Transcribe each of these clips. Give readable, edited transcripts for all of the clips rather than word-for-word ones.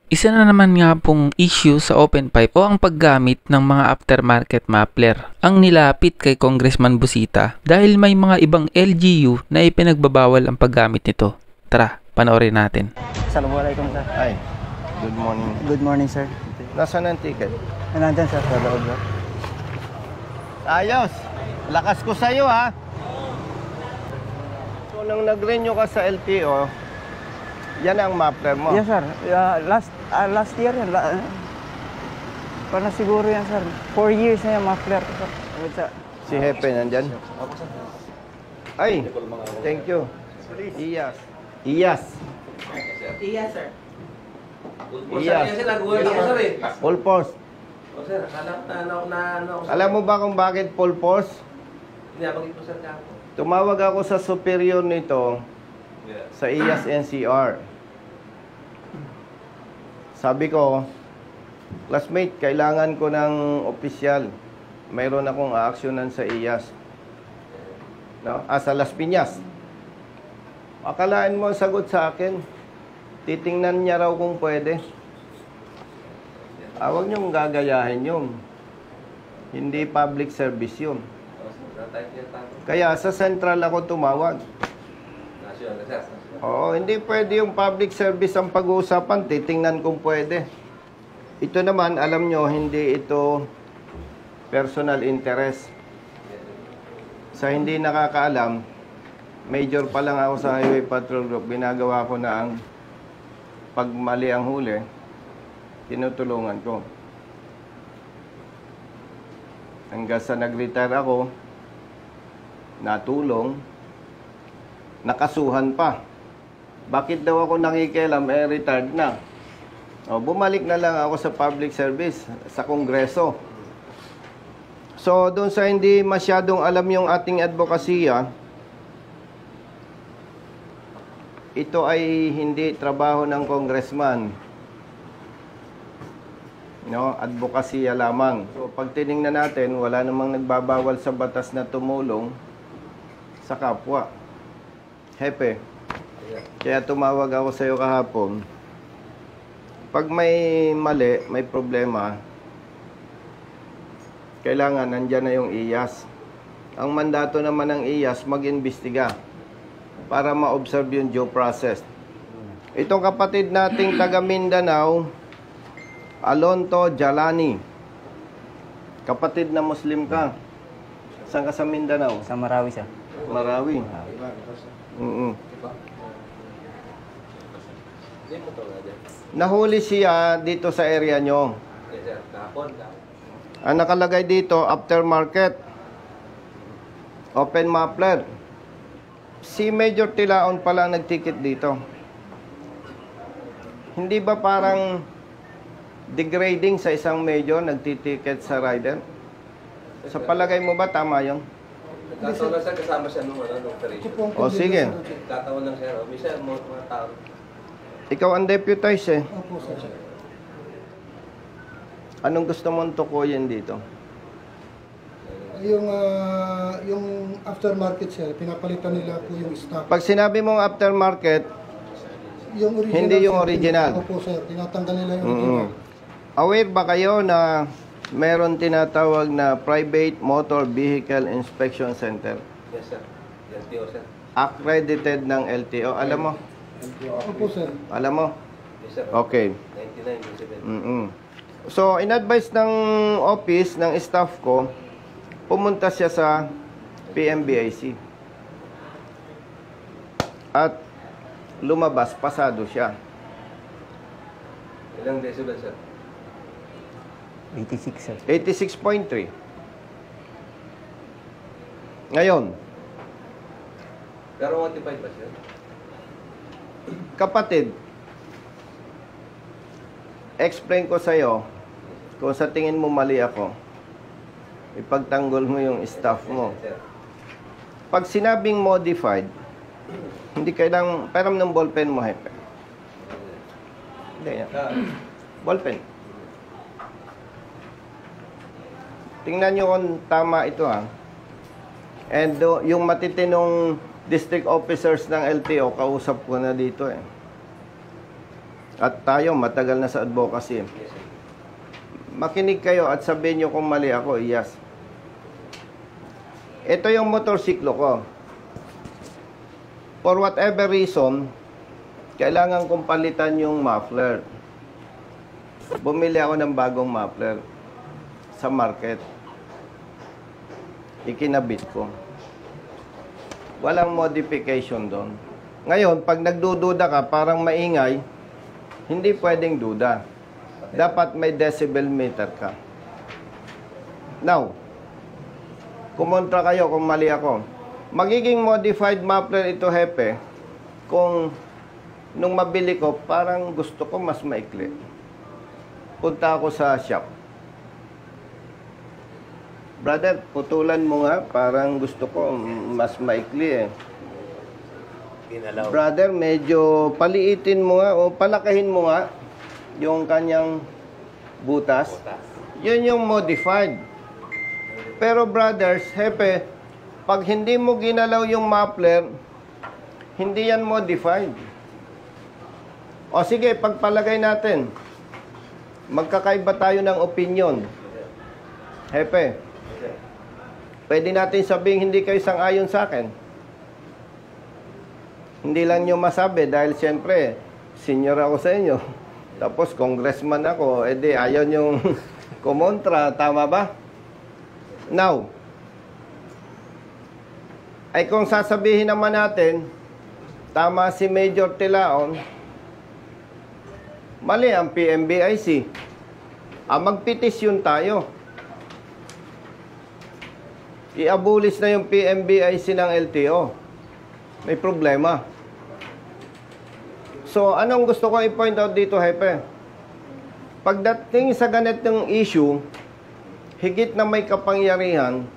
Isa na naman nga pong issue sa open pipe o ang paggamit ng mga aftermarket muffler ang nilapit kay Congressman Busita dahil may mga ibang LGU na ipinagbabawal ang paggamit nito. Tara, panoorin natin. Assalamualaikum sir. Ay, good morning. Good morning sir. Nasaan ang ticket? Nandyan sir sa loob sir. Ayos! Lakas ko sa'yo, ha? So, nang nag-renew ka sa LTO, yan ang muffler mo. Yes sir. Last year yan. Parang siguro yan sir. 4 years na yung muffler ko sir. Si Hepe nandyan? Ay, thank you. Iyas. Iyas. Iya, sir. Iyas. Full force. O, sir, alam na Alam mo ba kung bakit full force? Niyabagin po, sir, kapo. Tumawag ako sa superior nito sa Iyas NCR. Sabi ko, classmate, kailangan ko ng opisyal. Mayroon akong aaksyonan sa Iyas. No? Sa Las Piñas. Akalaan mo ang sagot sa akin. Titingnan niya raw kung pwede. Huwag niyong gagayahin yun. Hindi public service yun. Kaya sa central ako tumawag. Oo, hindi pwede yung public service ang pag-uusapan. Titingnan kung pwede. Ito naman, alam nyo, hindi ito personal interest. Sa hindi nakakaalam, major pa lang ako sa Highway Patrol Group. Ginagawa ko na ang pag mali ang huli, tinutulungan ko. Hanggang sa nag-retire ako, natulong, nakasuhan pa. Bakit daw ako nakikialam, retired na. Bumalik na lang ako sa public service, sa Kongreso. So, doon sa hindi masyadong alam yung ating advokasya, ito ay hindi trabaho ng congressman. No, advokasya lamang. So, pag tiningnan natin, wala namang nagbabawal sa batas na tumulong sa kapwa. Hepe, kaya tumawag ako sa iyo kahapon. Pag may mali, may problema, kailangan nandyan na yung IAS. Ang mandato naman ng IAS, mag-imbestiga para ma-observe yung due process. Itong kapatid nating taga Mindanao, Alonto Jalani. Kapatid na Muslim ka. Saan ka sa Mindanao? Sa Marawi sir. Marawi. Nahuli siya dito sa area nyo. Ang nakalagay dito, aftermarket. Open muffler. Si Major Tilaon pala nagticket dito. Hindi ba parang degrading sa isang major nagtiticket sa rider? Sa palagay mo ba tama yun? Nagkataon lang, sir, kasama siya nung operation. O sige. Nagkataon lang, sir. Minsan, mga tao. Ikaw ang deputize eh. Opo, sir. Anong gusto mong tukuyin dito? Yung aftermarket, sir, pinapalitan nila po yung stock. Pag sinabi mong aftermarket, Yung original, hindi yung sir, original. Opo, sir. Tinatanggal nila yung original. Aware ba kayo na meron tinatawag na Private Motor Vehicle Inspection Center? Yes, sir. LTO, sir. Accredited ng LTO. Alam mo? Opo, sir. Alam mo? Yes, sir. Okay. 99, 97. So, in-advise ng office, ng staff ko, pumunta siya sa PMBIC. At lumabas, pasado siya. Ilang decibel, sir? 86 sir. 86.3. Ngayon, Pero notified ba, sir? kapatid, explain ko sa'yo, kung sa tingin mo mali ako, ipagtanggol mo yung staff mo. Sir. Pag sinabing modified, hindi kailangang, peram ng ballpen mo, Hepe. Hindi yan. Ballpen. Tingnan nyo kung tama ito, ha. And yung matitinong district officers ng LTO, kausap ko na dito, eh. At tayo, matagal na sa advocacy. Makinig kayo at sabihin nyo kung mali ako, yes. Ito yung motorsiklo ko. For whatever reason, kailangan kong palitan yung muffler. Bumili ako ng bagong muffler sa market. Ikinabit ko. Walang modification doon. Ngayon, pag nagdududa ka, parang maingay, hindi pwedeng duda. Dapat may decibel meter ka. Now, kumontra kayo kung mali ako. Magiging modified muffler ito, Hepe, kung nung mabili ko, parang gusto ko mas maikli. Punta ako sa shop. Brother, putulan mo nga, parang gusto ko mas maikli eh. Brother, medyo paliitin mo nga o palakahin mo nga yung kanyang butas. Yun yung modified. Pero brothers, Hepe, pag hindi mo ginalaw yung muffler, hindi yan modified. O sige, pagpalagay natin, magkakaiba tayo ng opinion. Hepe, pwede natin sabihin hindi kayo sang-ayon sa akin. Hindi lang nyo masabi dahil siyempre, senior ako sa inyo. Tapos congressman ako, edi ayaw nyong kumontra, tama ba? Now, ay kung sasabihin naman natin, tama si Major Tilaon, mali ang PMBIC. Magpetisyon tayo. Iabulis na yung PMBIC ng LTO. May problema. So, anong gusto ko i-point out dito, Hepe? Pagdating sa ganitong issue, higit na may kapangyarihan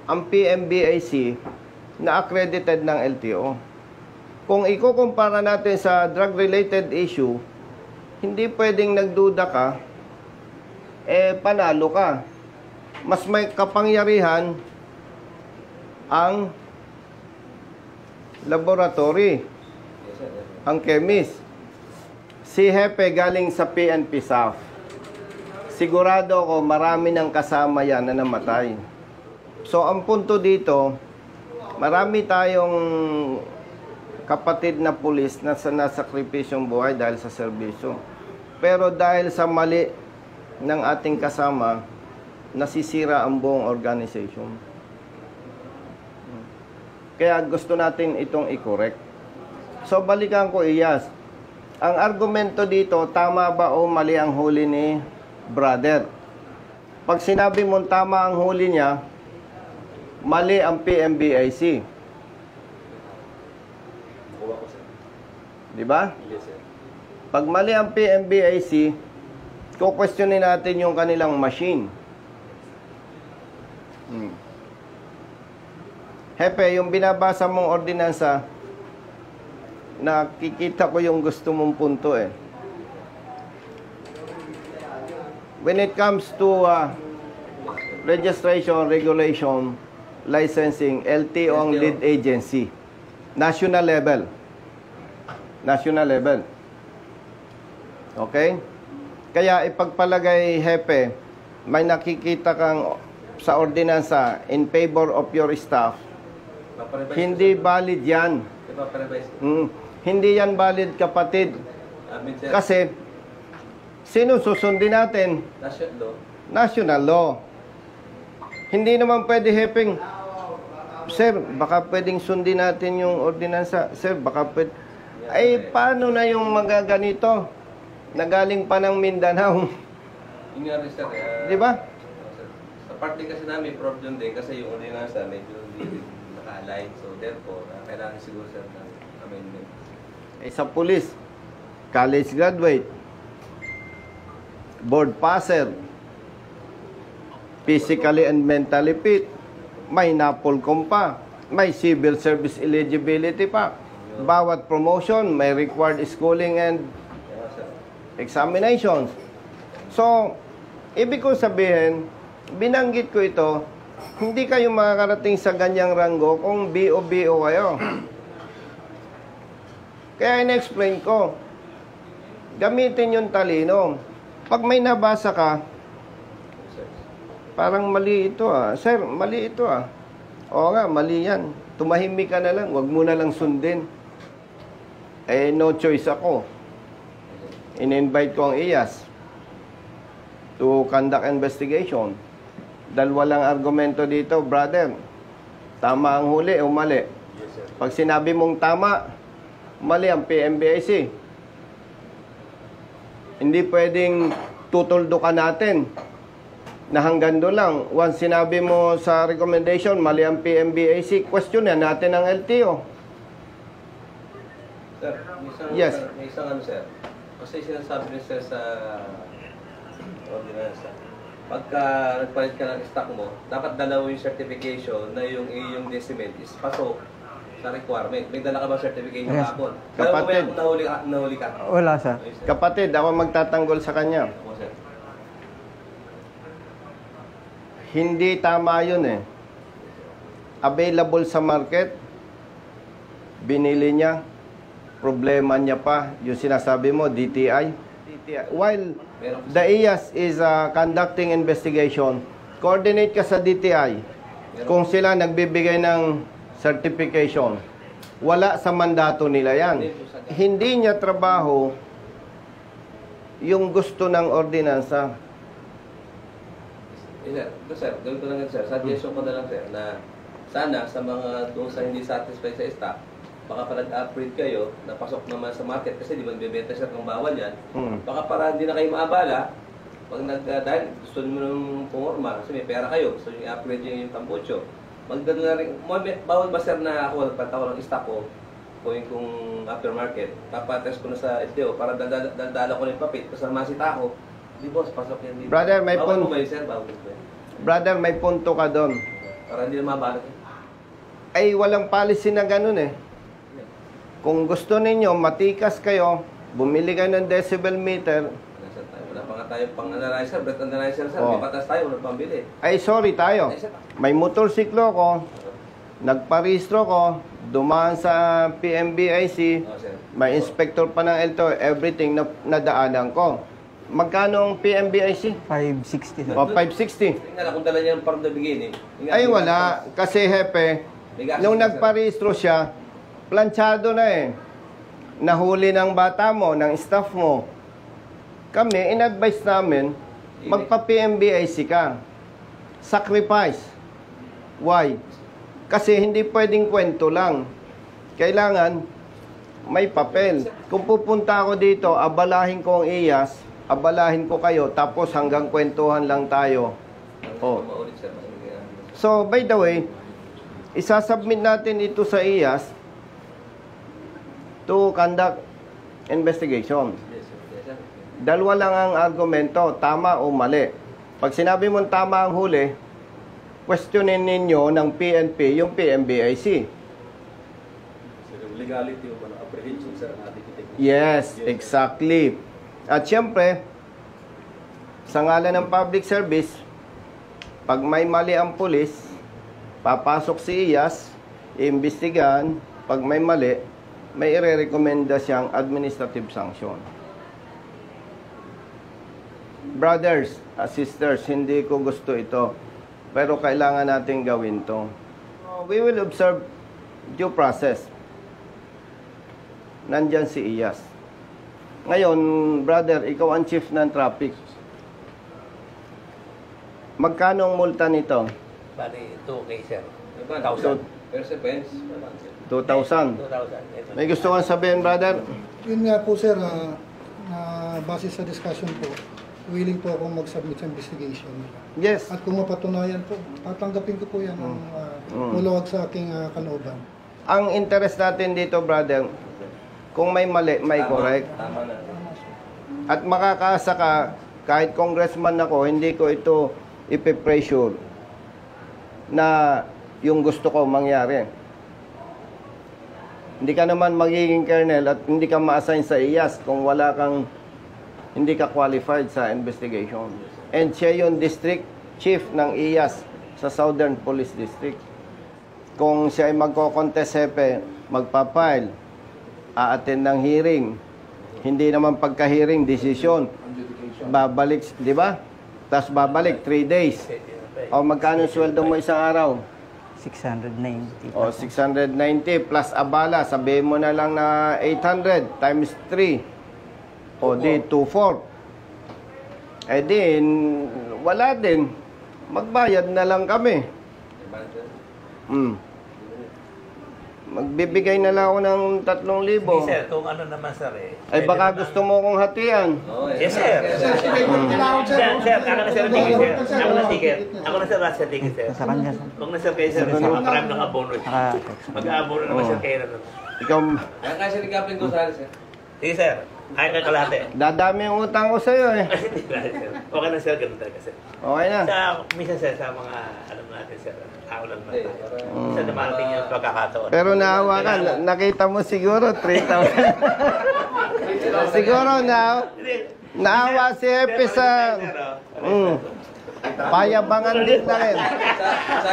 ang PMBIC na accredited ng LTO. Kung ikukumpara natin sa drug-related issue, hindi pwedeng nagduda ka, panalo ka. Mas may kapangyarihan ang laboratory, ang chemist. Si Hepe galing sa PNP South. Sigurado ako marami ng kasama yan na namatay. So, ang punto dito, marami tayong kapatid na pulis na nasakripisyong buhay dahil sa serbisyo. Pero dahil sa mali ng ating kasama, nasisira ang buong organization. Kaya gusto natin itong i-correct. So, balikan ko, Iyas. Ang argumento dito, tama ba o mali ang huli ni brother? Pag sinabi mong tama ang huli niya, mali ang PMBIC. Di ba? Yes, sir. Pag mali ang PMBIC, kukwestiyonin natin yung kanilang machine. Hepe, yung binabasa mong ordinansa, nakikita ko yung gusto mong punto eh. When it comes to registration, regulation, licensing, LTO ang lead agency. National level. National level. Okay? Kaya ipagpalagay, Hepe, may nakikita kang sa ordinansa in favor of your staff. Hindi valid yan. Hindi yan valid, kapatid. Kasi, sino susundin natin? National law. Hindi naman pwede, Hepeng, sir, baka pwedeng sundin natin yung ordinansa. Sir, baka pwede. Ay, paano na yung magaganito? Nagaling pa ng Mindanao. Yung nga rin, sir. Di ba? Sa part din kasi namin, problem din kasi yung ordinansa medyo hindi naka-align. So, therefore, kailangan siguro, sir, ng amendment. Sa police, college graduate, board passer, physically and mentally fit, may NAPOLCOM pa, may civil service eligibility pa. Bawat promotion, may required schooling and examinations. So, ibig ko sabihin, binanggit ko ito, hindi kayo makakarating sa ganyang ranggo kung BO-BO kayo. Kaya in-explain ko, Gamitin yung talino. Pag may nabasa ka, parang mali ito ah. Sir, mali ito ah. Oo nga, mali yan. Tumahimik ka na lang, wag mo na lang sundin. Eh, no choice ako. In-invite ko ang IAS to conduct investigation. Dalawa lang argumento dito, brother. Tama ang huli o mali? Pag sinabi mong tama, mali ang PMBIC. Hindi pwedeng tutuldukan natin na hanggang doon lang. Once sinabi mo sa recommendation, mali ang PMBIC, question na natin ang LTO. Sir, Yes. may isang ano, sir. Kasi sinasabi niyo, sir, sa ordinansa. Pagka nagpalit ka ng stock mo, dapat dalawa yung certification na yung iyong decimal is pasok sa requirement. May dala ka ba certification Yes. kahapon? Kapatid. Nahuli ka. Wala, sir. Ayun, sir. Kapatid, ako magtatanggol sa kanya. Opo, sir. Hindi tama yun eh. Available sa market, binili niya, problema niya pa, yung sinasabi mo, DTI. While the IAS is conducting investigation, coordinate ka sa DTI kung sila nagbibigay ng certification. Wala sa mandato nila yan. Hindi niya trabaho yung gusto ng ordinansa. Sir, gawin ko lang yan, sir. Suggestion ko na lang, sir, na sana sa mga doon sa hindi satisfied sa stock, baka pa nag-upgrade kayo, napasok naman sa market kasi di ba bebenta siya kung bawal yan. Baka para hindi na kayo maabala, pag dahil gusto mo nung pumorma, kasi may pera kayo, gusto nyo i-upgrade yung tambucho. Magdala na rin, bawal ba sir na ako, nagpata ko ng stock ko, kuhin kong aftermarket, papatest ko na sa SDO para daldala ko na yung papit, kasi masita ako, di boss, pasok yan dito. Brother, may bawal punto. mo ba yun, sir? Bawal mo ba yun? Brother, may punto ka doon. Para hindi na mabalat. Ay, walang policy na ganun eh. Kung gusto ninyo, matikas kayo, bumili kayo ng decibel meter, Wala pa nga tayo pang analyzer, breath analyzer, sir. Oh. May patas tayo, wala pang bili. ay sorry tayo. Ay, sir. May motorsiklo ko, nagparehistro ko, dumaan sa PMBIC, Oh, sir. may inspector pa ng LTO, everything na nadaanan ko. Magkano ang PMBIC? 560, sir. O, 560. Tingnan lang kung dala niya from the beginning. Ay wala, kasi hepe, nung nagparehistro siya, planchado na eh. Nahuli ng bata mo, ng staff mo. Kami, in-advise namin, magpa-PMBIC ka. Sacrifice. Why? Kasi hindi pwedeng kwento lang. Kailangan, may papel. Kung pupunta ako dito, abalahin ko ang IAS, abalahin ko kayo, tapos hanggang kwentuhan lang tayo. Oh. Maulit, sir. So, by the way, isasubmit natin ito sa IAS to conduct investigation. Yes, sir. Yes, sir. Dalawa lang ang argumento, tama o mali. Pag sinabi mong tama ang huli, questionin ninyo ng PNP yung PMBIC. Sir, yung legality o apprehension, sir, ang ating Yes, exactly. At syempre, sa ngalan ng public service, pag may mali ang pulis, papasok si IAS, iimbestigahan, pag may mali, may ire-recommenda siyang administrative sanction. Brothers, sisters, hindi ko gusto ito, pero kailangan natin gawin to. We will observe due process. Nandyan si IAS. Ngayon, brother, ikaw ang chief ng traffic. Magkano ang multa nito? Bali, 2K, sir. 1,000. Pero sa pens, 2,000. 2,000. May gusto kang sabihin, brother? Yun nga po sir, na base sa discussion po, willing po akong mag-submit sa investigation. Yes. At kung mapatunayan po, tatanggapin ko po yan ang muluwag sa aking kalooban. Ang interest natin dito, brother, kung may mali, may correct. Tama na. At makakaasa ka, kahit congressman ako, hindi ko ito ipipressure na yung gusto ko mangyari. Hindi ka naman magiging colonel at hindi ka ma-assign sa IAS kung wala kang, hindi ka qualified sa investigation. And siya yung district chief ng IAS sa Southern Police District. Kung siya ay magko-contest hepe, magpapile, a-attend ng hearing, Hindi naman pagka-hearing, desisyon. Babalik, di ba? Tapos babalik, 3 days. O magkano sweldo mo isang araw? 690. O 690 plus abala, sabihin mo na lang na 800 times 3. O di 2,400. Eh di, wala din. Magbayad na lang kami. Magbibigay na lang ako ng 3,000. Sir, kung ano naman sir Ay baka gusto mo kong hatian. Yes sir. Sir, ako na sir tingin sir. Ako na ticket. Ako na sir last sa ticket sir. Sa kanya, sir. Kung na sir kayo sir, marami ng abono. Mag-aabono naman sir kayo na. Ikaw, Kasi recapin ko sa sir. Sige sir. Ay ka kalate. dadami yung utang ko sa'yo eh. Okay na sir, ganun talaga sir. Okay na. Sa, minsan sir, sa mga, alam natin sir, ako lang naman tayo. Minsan dumarating yung pagkakataon. Pero naawa ka, nakita mo siguro 3,000. Siguro naawa si Epe sa payabangan din na rin.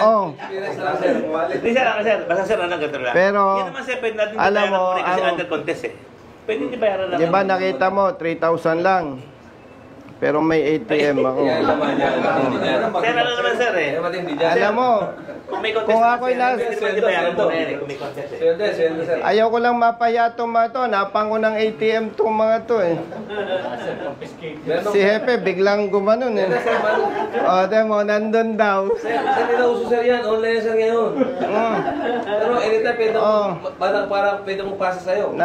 Oh. Hindi sir, sir, basta sir, anong ganito lang. Pero, yan naman sir, pwede natin alam mo, bayaran kasi under contest eh. Pwede di bayaran lang. di ba nakita mo, 3,000 lang. Pero may ATM ako. Sir, ano naman sir eh. Alam mo, Kung may contest kung naman, ako'y sir, nas... pwede naman di bayaran mo na yan eh, kung may contest eh. Ayaw ko lang mapahiya itong mga to. Napang ko ng ATM itong mga to eh. Si Hepe biglang gumanon eh. O, mo, nandun daw. Sir, hindi na uso sir yan. Online sir ngayon. Pero anytime pwede parang pwede mong pasa sa'yo.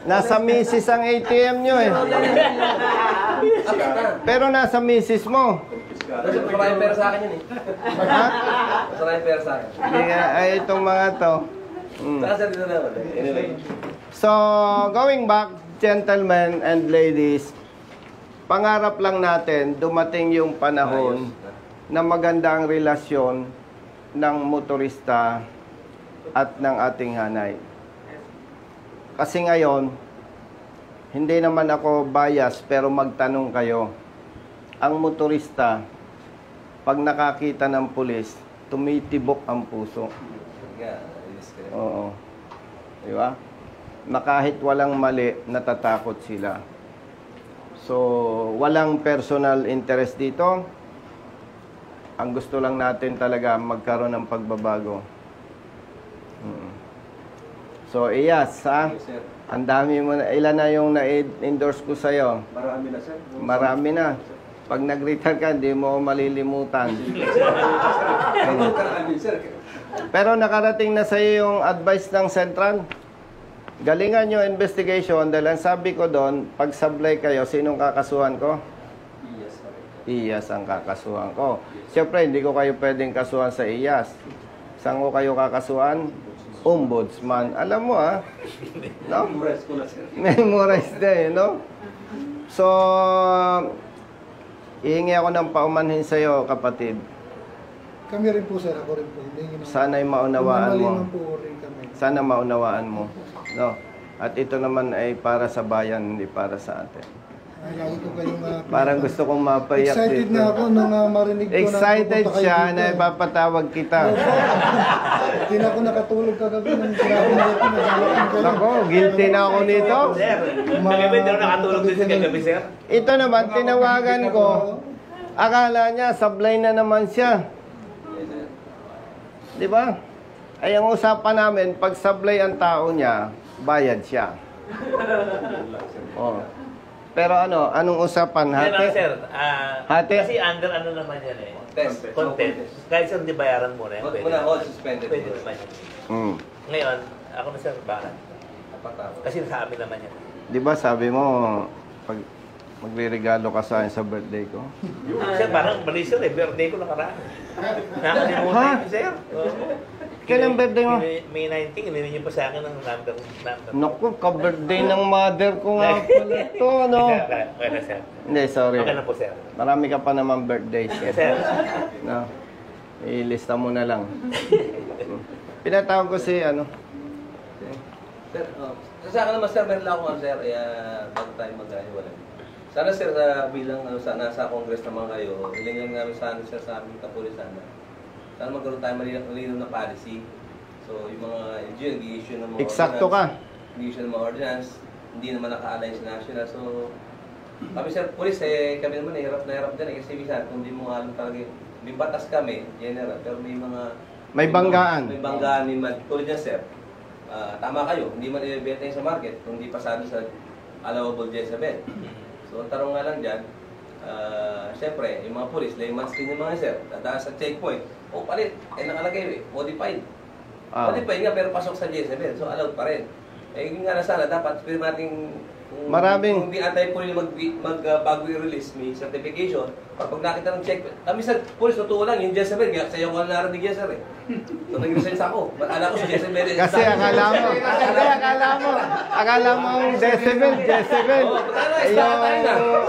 Nasa misis ang ATM nyo eh. Pero nasa misis mo. Maraming pera sa akin yun eh. Ha? Maraming pera sa akin. Hindi nga, ay itong mga to. Saka sir, dito naman. Anyway. So, going back, gentlemen and ladies, pangarap lang natin dumating yung panahon na maganda ang relasyon ng motorista at ng ating hanay. Kasi ngayon, hindi naman ako bias pero magtanong kayo. Ang motorista, pag nakakita ng pulis, tumitibok ang puso. Oo. Di ba? Na kahit walang mali, natatakot sila. So, walang personal interest dito. Ang gusto lang natin talaga magkaroon ng pagbabago. So, Iyas, ha? Ang dami mo na. Ilan na yung na-endorse ko sa'yo? Marami na, sir. Marami na. Pag nag-retire ka, hindi mo malilimutan. Pero nakarating na sa'yo yung advice ng Central. Galingan yung investigation dahil ang sabi ko doon, pag sablay kayo, sinong kakasuhan ko? Iyas ang kakasuhan ko. Siyempre, hindi ko kayo pwedeng kasuhan sa Iyas. Saan ko kayo kakasuhan? Ombudsman. Alam mo no? Memorize ko na, sir. Memorize din, no? So, ihingi ako ng paumanhin sa'yo, kapatid. Kami rin po sir, ako rin po. Sana'y maunawaan mo. Mali po rin kami. Sana maunawaan mo. No? At ito naman ay para sa bayan, hindi para sa atin. Ay, lagi ko kayong Parang gusto kong mapayak excited dito. na ako nung marinig ko Excited na pupunta kayo siya dito. na ipapatawag kita. Hindi na ako nakatulog kagabi nang sinabi na ito. Nagalakan kayo. Nako, guilty na ako nito. Sir, kagabi daw nakatulog din sa kagabi sir. Ito naman, tinawagan ko. Akala niya, sablay na naman siya. Di ba? Ay, ang usapan namin, pag sablay ang tao niya, bayad siya. Oh. Pero anong usapan? Hati? Hati? Sir, Hati? kasi under ano naman yan eh. Test. Content. Kahit sir, di bayaran mo na yan. Huwag mo na hold suspended. Pwede naman yan. Ngayon, ako na sir, bakit? Kasi sa amin naman yan. Di ba sabi mo, pag magre-regalo ka sa akin sa birthday ko? Sir, parang mali sir eh. Birthday ko nakaraan. Nakalimutan ko sir. Kailan birthday mo? May 19, hindi niyo pa sa akin ng number. Naku, ka-birthday ng mother ko nga pala to, no? Okay na sir. Hindi, sorry. Okay na po sir. Marami ka pa naman birthdays. Yes sir. No? Ilista mo na lang. Pinatawag ko si, Sir, sa akin naman sir, meron lang akong sir, bago tayo mag-ahiwalay. Sana sir, bilang nasa Congress naman kayo, ilang namin sana sir sa aming kapulisan sana magkaroon tayo malinaw na policy. So, yung mga NGO, nag-i-issue ng mga eksakto ka. hindi siya ng mga ordinance, hindi naman naka-align sa national. So, kami sir, police kami naman hirap na hirap din kasi minsan kung hindi mo alam talaga, may batas kami, general, pero may mga... May banggaan. May banggaan, may tulad niya sir. Tama kayo, hindi man ibebenta sa market kung hindi pasado sa allowable decibel. So, ang tanong nga lang dyan, siyempre, yung mga police, layman's din yung mga sir, dadaan sa checkpoint, palit, nakalagay, modified. Modified nga, pero pasok sa decibel, so allowed pa rin. Yun nga na sana, dapat pero nating Maraming- kung di anti-police bago i-release, may certification, pag nakita ng check, kami sa police, totoo lang, yung decibel, sa'yo ko na narinig yan, sir eh. So, nag-resign ako. Akala ko sa decibel. Kasi akala mo ang decibel. Yung,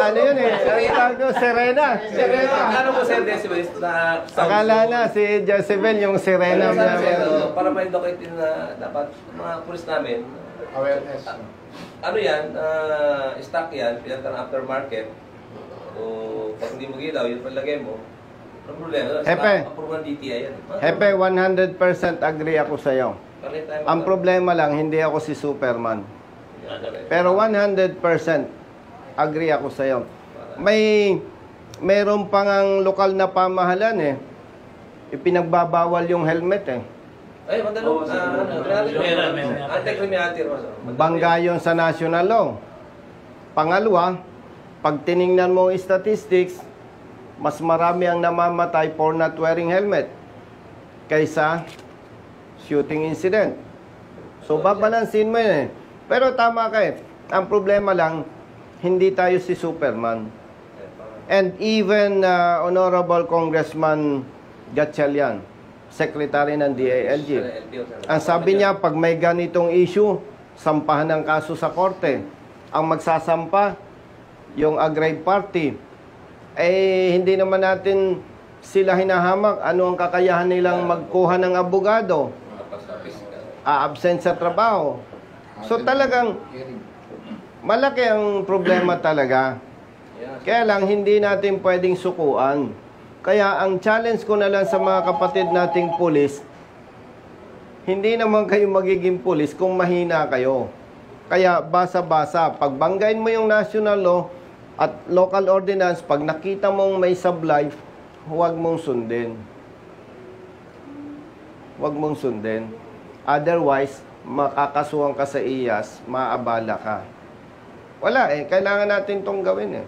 ano yun eh, tawag ko, Serena. Ano mo sir, decibel? Akala na si Jezebel yung Serena. Para ma-indicate din na dapat mga police namin, Awareness. ano yan, stock yan, pinata ng aftermarket. O pag hindi mo gilaw, yung palagay mo, ano problema? Hepe. Approve ng DTI yan. Hepe, 100% agree ako sa'yo. Ang problema lang, hindi ako si Superman. Pero 100% agree ako sa'yo. Mayroon pang ang lokal na pamahalan eh. Ipinagbabawal yung helmet eh. Ay, madalo. Anti-criminality. Bangga yun sa national law. Pangalawa, pag tiningnan mo ang statistics, mas marami ang namamatay for not wearing helmet kaysa shooting incident. So, babalansin mo yun eh. Pero tama ka eh. Ang problema lang, hindi tayo si Superman. And even Honorable Congressman Gatchalian, Secretary ng DILG, ang sabi niya, pag may ganitong issue, sampahan ng kaso sa korte. Ang magsasampa, yung aggrieved party. Hindi naman natin sila hinahamak. Ano ang kakayahan nilang magkuha ng abogado? Absent sa trabaho. So talagang, malaki ang problema talaga. Kaya lang, hindi natin pwedeng sukuan. Kaya ang challenge ko na lang sa mga kapatid nating pulis, hindi naman kayo magiging pulis kung mahina kayo. Kaya basa-basa, pagbanggain mo yung national law at local ordinance, pag nakita mong may sablay, huwag mong sundin. Huwag mong sundin. Otherwise, makakasuhan ka sa IAS, maabala ka. Wala eh, kailangan natin tong gawin eh.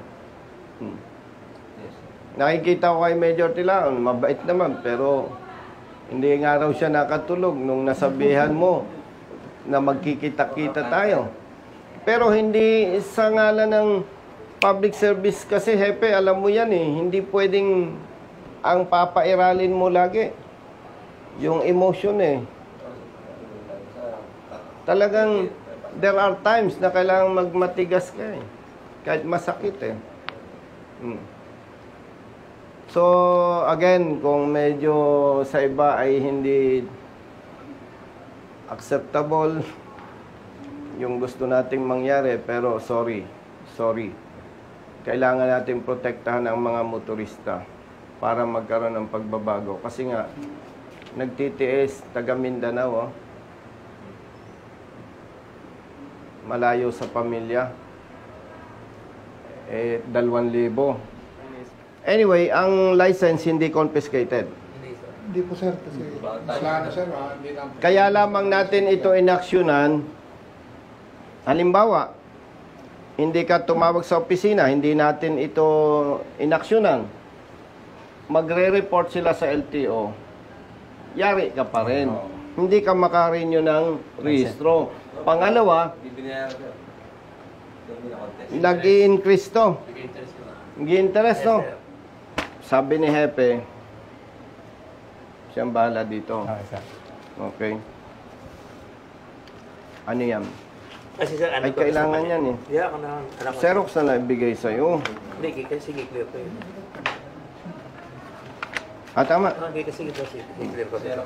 Nakikita ko kay Major Tilaon, mabait naman, pero hindi nga raw siya nakatulog nung nasabihan mo na magkikita-kita tayo. Pero hindi sa ngalan ng public service kasi, Hepe, alam mo yan eh, hindi pwedeng ang papairalin mo lagi. Yung emotion eh. Talagang, there are times na kailangan magmatigas ka eh. Kahit masakit eh. So, again, kung medyo sa iba ay hindi acceptable yung gusto nating mangyari, pero sorry. Kailangan natin protektahan ang mga motorista para magkaroon ng pagbabago. Kasi nga, nagtitiis, taga Mindanao, malayo sa pamilya, 2,000. Anyway, ang license hindi confiscated. Hindi po sir, kasi Wala na sir, hindi na. Kaya lamang natin ito inaksyonan. Halimbawa, hindi ka tumawag sa opisina, hindi natin ito inaksyonan. Magre-report sila sa LTO. Yari ka pa rin. Hindi ka makarenew ng rehistro. Pangalawa, nag-i-increase to. Nag-i-interest to. Sabi ni Hepe, siyang bahala dito. Okay. Ano yan? Kasi sir, ano Ay, kailangan yan eh. Yeah, ako na. Xerox na naibigay sa'yo. Hindi, kasi clear ko yun. Tama. Okay, kasi clear ko sir.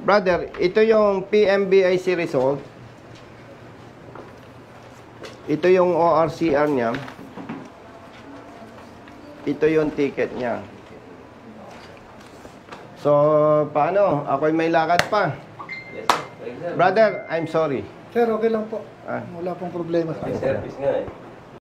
Brother, ito yung PMBIC result. Ito yung ORCR niya. Ito yung ticket niya. So, paano? Ako'y may lakad pa. Brother, I'm sorry. Sir, okay lang po. Ah. Wala pong problema. May service nga eh.